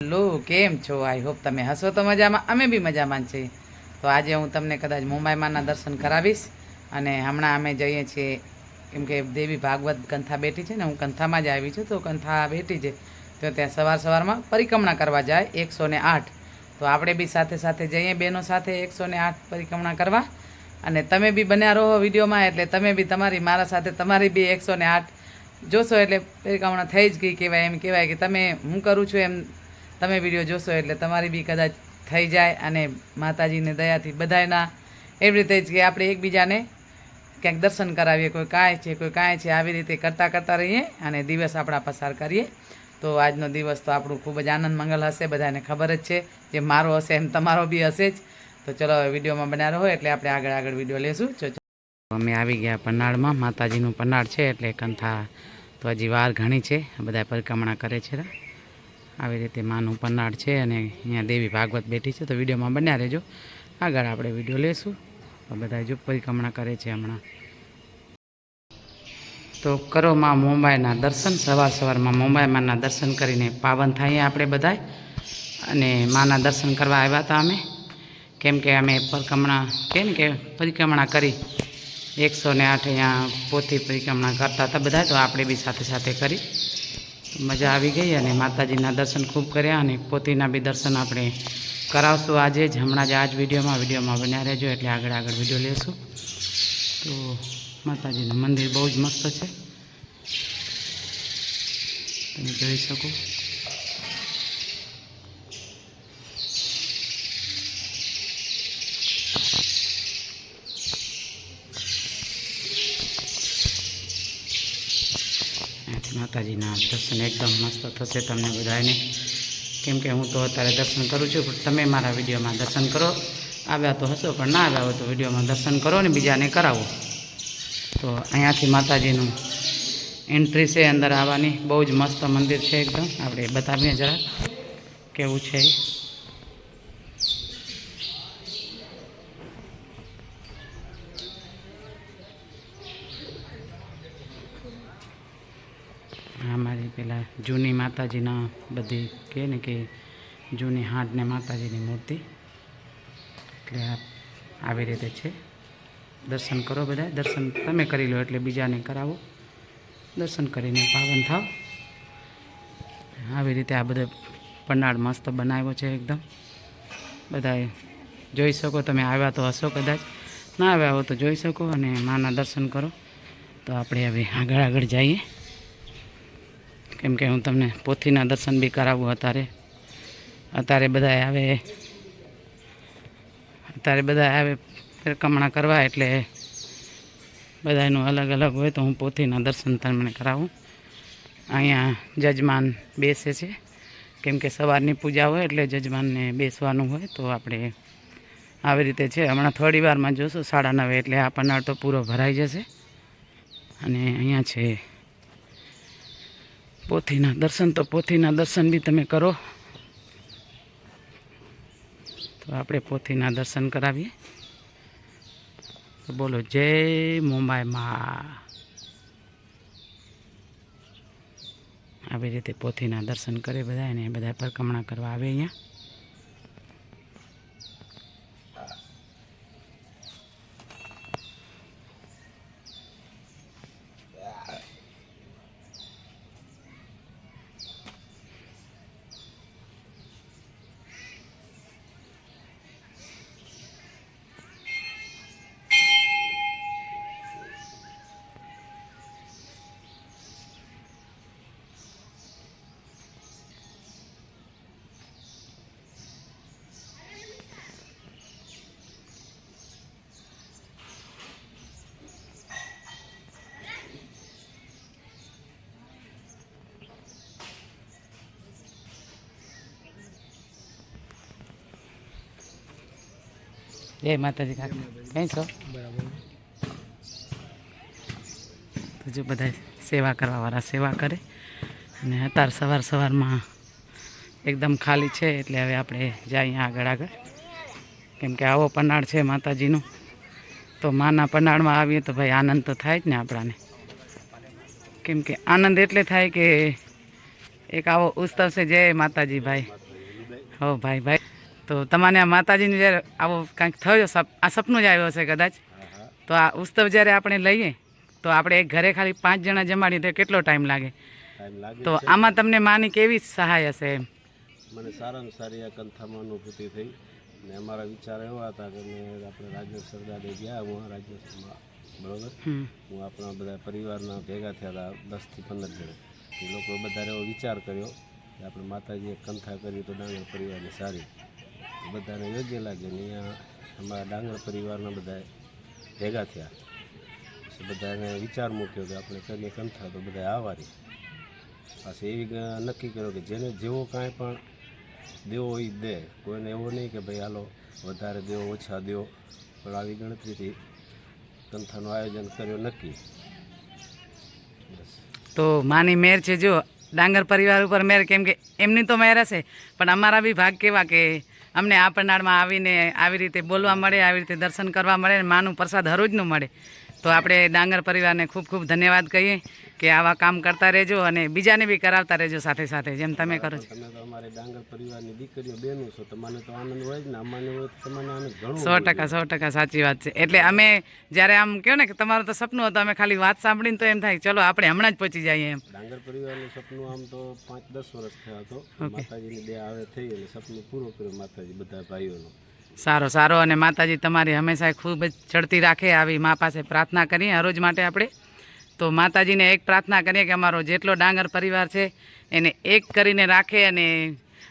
Hello, કેમ છો? I hope તમે હસો તો મજામાં, અમે બી મજામાં છીએ. તો આજે હું તમને કદાચ મુંબઈમાંના દર્શન કરાવીશ. અને હમણાં અમે જઈએ છીએ કેમ કે દેવી ભાગવત કંથા બેઠી છે ને, હું કંથામાં જ આવી છું. તો કંથા બેઠી છે તો ત્યાં સવારમાં પરિક્રમણા કરવા જાય 108. તો આપણે બી સાથે સાથે જઈએ બહેનો સાથે 108 પરિક્રમણા કરવા. અને તમે બી બન્યા રહો વિડીયોમાં, એટલે તમે બી મારા સાથે તમારી બી 108 જોશો એટલે પરિક્રમણા થઈ જ ગઈ કહેવાય. એમ કહેવાય કે તમે હું કરું છું એમ તમે વિડીયો જોશો એટલે તમારી બી કદાચ થઈ જાય. અને માતાજીની દયાથી બધાયના એવી રીતે જ કે આપણે એકબીજાને ક્યાંક દર્શન કરાવીએ, કોઈ કાંઈ છે કોઈ કાંઈ છે, આવી રીતે કરતાં કરતાં રહીએ અને દિવસ આપણા પસાર કરીએ. તો આજનો દિવસ તો આપણું ખૂબ જ આનંદ મંગલ હશે, બધાને ખબર જ છે. જે મારો હશે એમ તમારો બી હશે જ. તો ચલો હવે વિડીયોમાં બન્યા રહો એટલે આપણે આગળ વિડીયો લેશું. અમે આવી ગયા પન્નાળમાં, માતાજીનું પન્નાળ છે એટલે કંથા તો હજી વાર ઘણી છે. બધા પરિક્રમણા કરે છે. આવી રીતે માનું પન્નાળ છે અને અહીંયા દેવી ભાગવત બેઠી છે. તો વિડીયોમાં બન્યા રહેજો, આગળ આપણે વિડીયો લેશું. બધા જો પરિક્રમણા કરે છે હમણાં. તો કરો માં મુંબઈના દર્શન. સવારમાં મુંબઈમાંના દર્શન કરીને પાવન થઈએ આપણે બધાય. અને માના દર્શન કરવા આવ્યા હતા અમે, કેમ કે અમે પરિક્રમણા કરી 108 અહીંયા પોથી પરિક્રમણા કરતા હતા બધા. તો આપણે બી સાથે સાથે કરી, મજા આવી ગઈ. અને માતાજીના દર્શન ખૂબ કર્યા અને પોતીના બી દર્શન આપણે કરાવશું આજે જ, હમણાં જ આ જ વિડીયોમાં બન્યા રહેજો એટલે આગળ વિડીયો લેશું. તો માતાજીનું મંદિર બહુ જ મસ્ત છે, તમે જોઈ શકો. માતાજીના દર્શન એકદમ મસ્ત થશે તમને બધાને, કેમ કે હું તો અત્યારે દર્શન કરું છું, પણ તમે મારા વિડીયોમાં દર્શન કરો. આવ્યા તો હશો, પણ ના આવ્યા હોય તો વિડીયોમાં દર્શન કરો ને બીજાને કરાવો. તો અહીંયાથી માતાજીનું એન્ટ્રી છે અંદર આવવાની. બહુ જ મસ્ત મંદિર છે એકદમ. આપણે બતાવીએ જરા કેવું છે. અમારી પેલા જૂની માતાજીના બધી કહે ને કે જૂની હાડને માતાજીની મૂર્તિ, એટલે આવી રીતે છે. દર્શન કરો બધા, દર્શન તમે કરી લો એટલે બીજાને કરાવો. દર્શન કરીને પાવન થાવ. આવી રીતે આ બધો પન્નાળ મસ્ત બનાવ્યો છે એકદમ. બધાએ જોઈ શકો, તમે આવ્યા તો હશો, કદાચ ના આવ્યા હો તો જોઈ શકો અને માના દર્શન કરો. તો આપણે હવે આગળ જઈએ, કેમ કે હું તમને પોથીના દર્શન બી કરાવું. અત્યારે બધા આવે પરિક્રમણા કરવા, એટલે બધાનું અલગ હોય. તો હું પોથીના દર્શન તમને કરાવું. અહીંયા જજમાન બેસે છે, કેમ કે સવારની પૂજા હોય એટલે જજમાનને બેસવાનું હોય. તો આપણે આવી રીતે છે. હમણાં થોડી વારમાં જોશું 9:30 એટલે આ પન્નાળ તો પૂરો ભરાઈ જશે. અને અહીંયા છે પોથીના દર્શન. તો પોથીના દર્શન બી તમે કરો. તો આપણે પોથીના દર્શન કરાવીએ. તો બોલો જય મુંબઈમાં. આવી રીતે પોથીના દર્શન કરે બધા, અને બધા પરિક્રમણા કરવા આવે અહીંયા. જય માતાજી. કાકા કઈ છો? તો જો બધા સેવા કરવાવાળા સેવા કરે. અને અત્યારે સવારમાં એકદમ ખાલી છે, એટલે હવે આપણે જઈએ આગળ, કેમ કે આવો પન્નાળ છે માતાજીનું. તો માના પન્નાળમાં આવીએ તો ભાઈ આનંદ તો થાય જ ને આપણાને. કેમ કે આનંદ એટલે થાય કે એક આવો ઉત્સવ છે. જય માતાજી ભાઈ. હો ભાઈ ભાઈ, તો તમને આ માતાજીનું જ્યારે આવો કાંઈક થયો આ સપનું જ આવ્યો હશે કદાચ, તો આ ઉત્સવ જ્યારે આપણે લઈએ તો આપણે એક ઘરે ખાલી 5 જણા જમાડીએ તો કેટલો ટાઈમ લાગે? તો આમાં તમને માની કેવી સહાય હશે? એમ મને સારામાં સારી આ કંથામાં અનુભૂતિ થઈ ને અમારા વિચાર એવા હતા કે આપણે રાજેશ સરદારે ગયા હું રાજેશમાં બરાબર, હું આપણા બધા પરિવારના ભેગા થયા હતા 10 થી 15 જણા. એ લોકો બધાને એવો વિચાર કર્યો કે આપણે માતાજીએ કંથા કરી તો ડાંગર પરિવારની સારી, બધાને યોગ્ય લાગે ને અહીંયા અમારા ડાંગર પરિવારના બધા ભેગા થયા. પછી બધાને વિચાર મૂક્યો કે આપણે કરીએ કંથા તો બધા આવારી. પાછી એવી નક્કી કર્યો કે જેને જેવો કાંઈ પણ દેવો હોય દે, કોઈને એવો નહીં કે ભાઈ હાલો વધારે દેવો ઓછા દેવો, પણ આવી ગણતરીથી કંથાનું આયોજન કર્યો નક્કી. તો માની મેર છે, જો ડાંગર પરિવાર ઉપર મેર, કેમ કે એમની તો મેર હશે પણ અમારા બી ભાગ કેવા કે અમને આ પંડાળમાં આવીને આવી રીતે બોલવા મળે, આવી રીતે દર્શન કરવા મળે, માનું પ્રસાદ હરોજનું મળે. તો આપણે ડાંગર પરિવારને ખૂબ ખૂબ ધન્યવાદ કહીએ કે આવા કામ કરતા રહેજો અને બીજાને બી કરાવતા રહેજો સાથે સાથે, જેમ તમે કરો છો. તમે તો અમારે ડાંગર પરિવારની દીકરીઓ બહેનો છો, તમને તો આનંદ હોય જ ને, અમાને હોય તો તમને આનંદ ઘણો. 100% સાચી વાત છે. એટલે અમે જ્યારે આમ કહો ને કે તમારું તો સપનું હતું, અમે ખાલી વાત સાંભળીને તો એમ થાય ચલો આપણે હમણાં જ પહોંચી જઈએ એમ. ડાંગર પરિવારનું સપનું આમ તો 5-10 વર્ષ થયા હતો, માતાજીની દયા આવે થઈ અને સપનું પૂરું કર્યું માતાજી બધા ભાઈઓનું. સારો. અને માતાજી તમારી હંમેશા ખૂબ જ ચડતી રાખે, આવી મા પાસે પ્રાર્થના કરીએ હરોજ માટે આપણે. તો માતાજીને એક પ્રાર્થના કરીએ કે અમારો જેટલો ડાંગર પરિવાર છે એને એક કરીને રાખે અને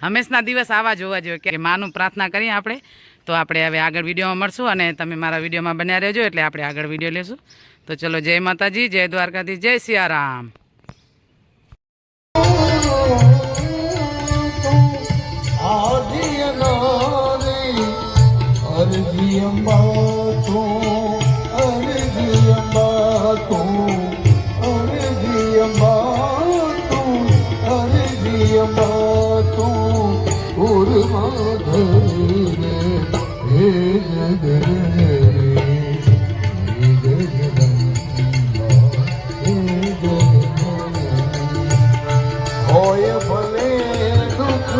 હંમેશના દિવસ આવા જોવા જોઈએ કે માનું પ્રાર્થના કરીએ આપણે. તો આપણે હવે આગળ વિડીયોમાં મળશું અને તમે મારા વિડીયોમાં બન્યા રહેજો, એટલે આપણે આગળ વિડીયો લેશું. તો ચલો, જય માતાજી, જય દ્વારકાધીશ, જય સિયારામ. હોય ભલે દુઃખ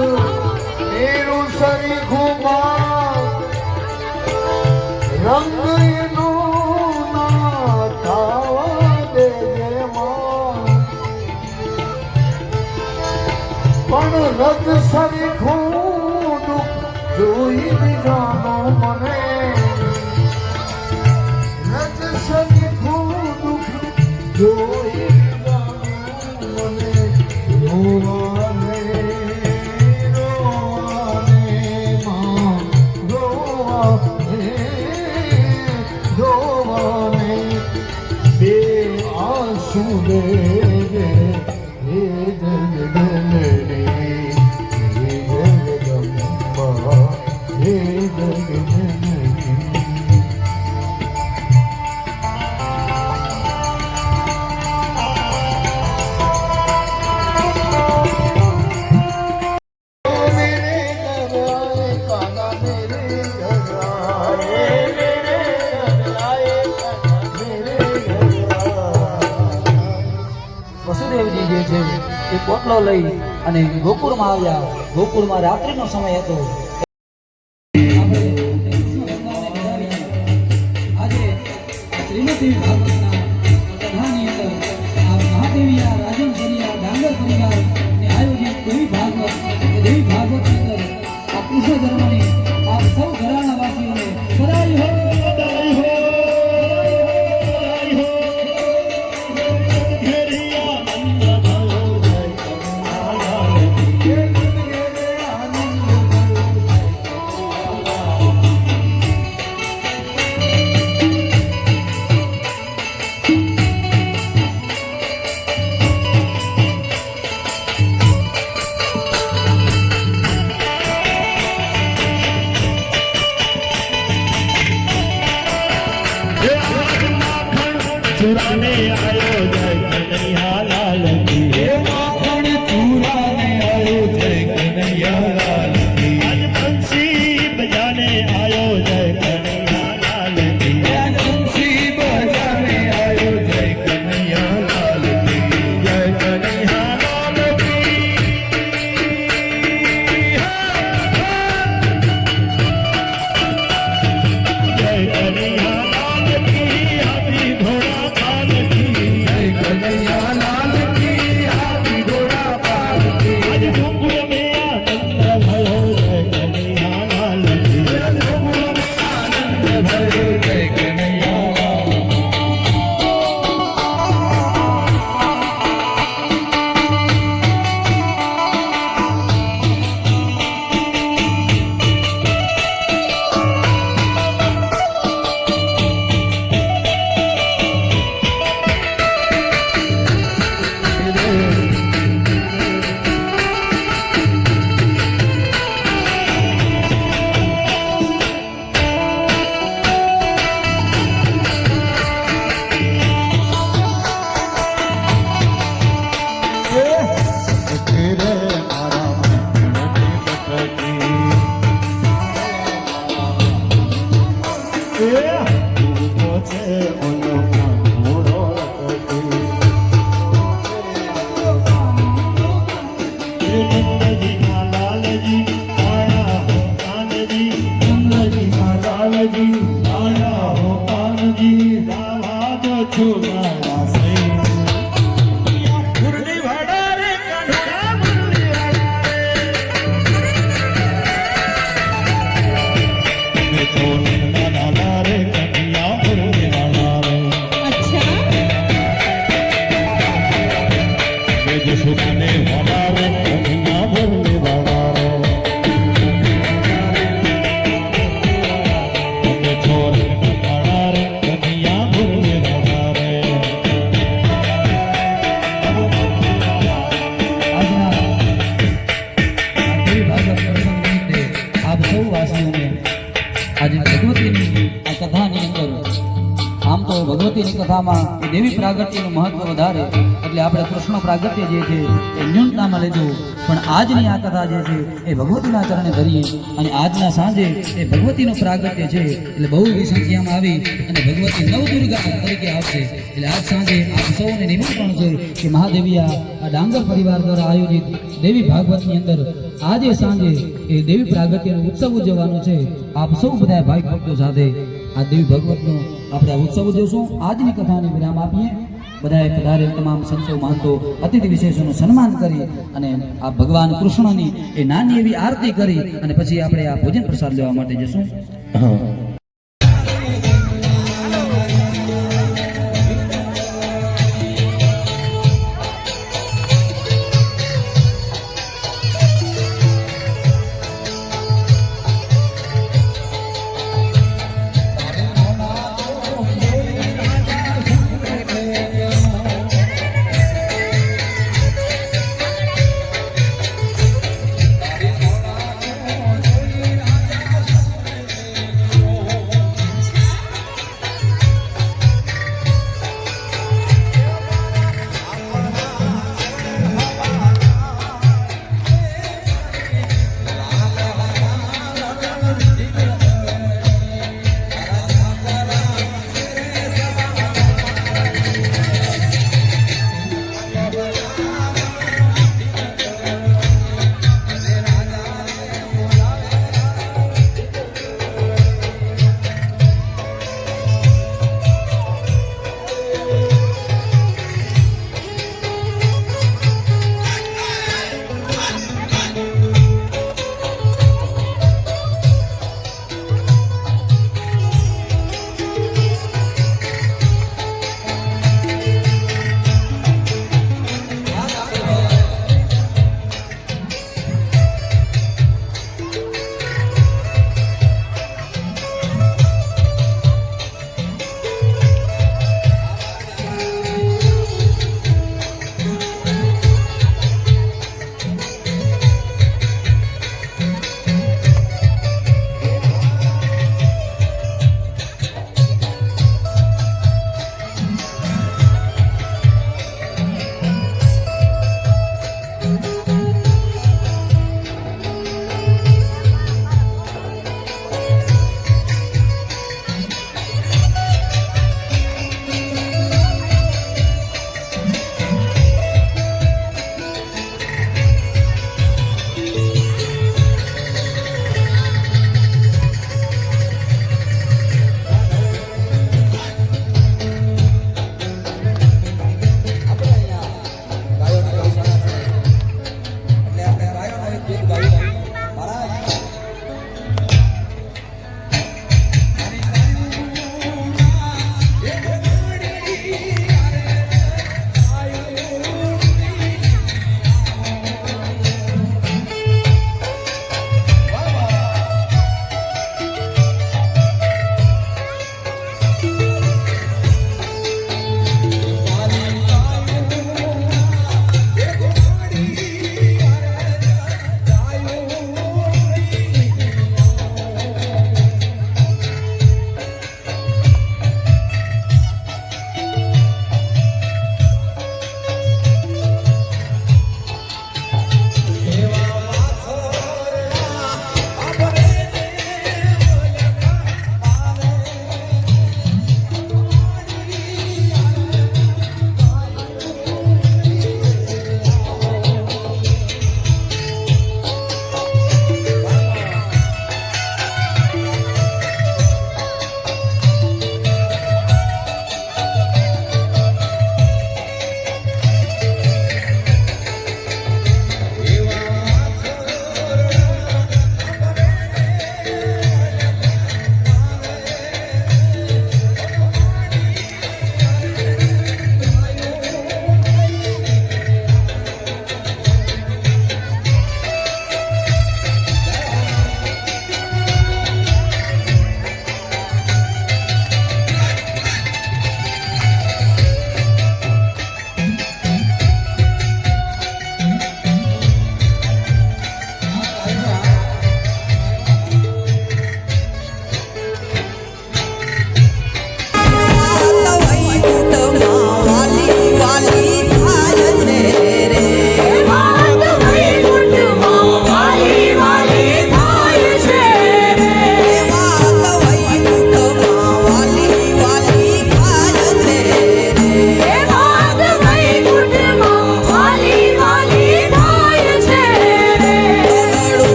મેરું સરી ઘુમા રંગ એનું ના થાવા દેજે માં, પણ રજ સરી દુઃખ જોઈ જાનો મને, રજ સરી દુઃખ જોઈ વસુદેવજી જે છે એ પોટલો લઈ અને ગોકુળમાં આવ્યા. ગોકુળમાં રાત્રિનો સમય હતો. આજે શ્રીમતી ભાગવતના કથાની અંદર આ મહાદેવી રાજન સરિયા ડાંગર પરિવારને આયોજિત દેવી ભાગવત ની અંદર આ કૃષ્ણ જન્મની આ સૌ ઘરાણા વાસીઓને બધાઈ હો. આજે ભગવતીની આ કથાની અંદર આમ તો ભગવતીની કથામાં દેવી પ્રાગટ્યનું મહત્વ વધારે એટલે આપણે કૃષ્ણ પ્રાગટ્ય જે છે એ ન્યૂનતામાં લેજો પણ આજની આ કથા જે છે એ ભગવતીના ચરણે ધરીએ અને આજના સાંજે એ ભગવતીનું પ્રાગટ્ય છે એટલે બહુ સંખ્યામાં આવી અને ભગવતી નવદુર્ગા તરીકે આવશે એટલે આજ સાંજે આપ સૌને નિમંત્રણ છે કે મહાદેવીયા આ ડાંગર પરિવાર દ્વારા આયોજિત દેવી ભાગવતની અંદર આજે સાંજે એ દેવી પ્રાગટ્યનો ઉત્સવ ઉજવવાનો છે આપ સૌ બધા ભાઈ ભક્તો સાથે આ દેવી ભગવતનો આપણે આ ઉત્સવ ઉજવશું આજની કથાને વિરામ આપીએ બધાએ પધારેલ તમામ સંતો મહંતો અતિથિ વિશેષોનું સન્માન કરી અને આ ભગવાન કૃષ્ણની એ નાની એવી આરતી કરી અને પછી આપણે આ ભોજન પ્રસાદ લેવા માટે જશું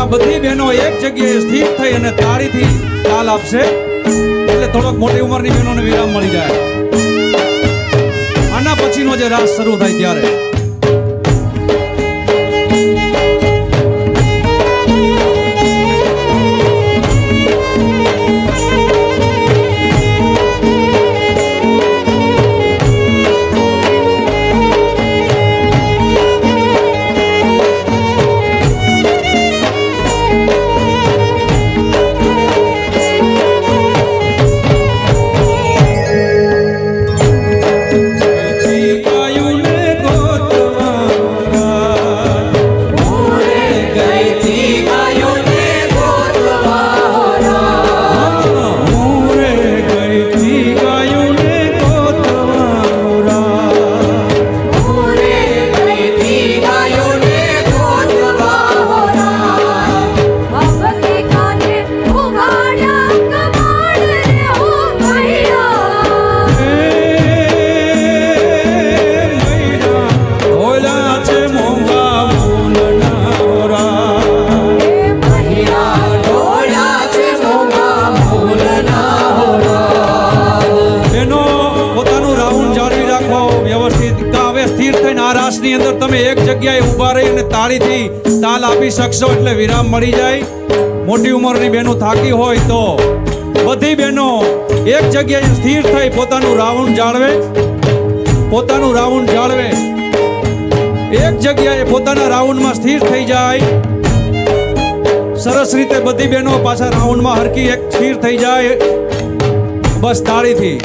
આ બધી બહેનો એક જગ્યાએ સ્થિર થઈ અને તાળીથી તાલ આપશે એટલે થોડોક મોટી ઉંમરની બહેનોને વિરામ મળી જાય. આના પછીનો જે રાસ શરૂ થાય ત્યારે તમે એક જગ્યાએ ઊભા રહી અને તાળીથી તાલ આપી શકશો એટલે વિરામ મળી જાય. મોટી ઉંમરની બહેનો થાકી હોય તો બધી બહેનો એક જગ્યાએ સ્થિર થઈ પોતાનું રાઉન્ડ જાળવે એક જગ્યાએ પોતાના રાઉન્ડમાં સ્થિર થઈ જાય. સરસ રીતે બધી બહેનો પાછા રાઉન્ડમાં હરકી એક સ્થિર થઈ જાય. બસ તાળીથી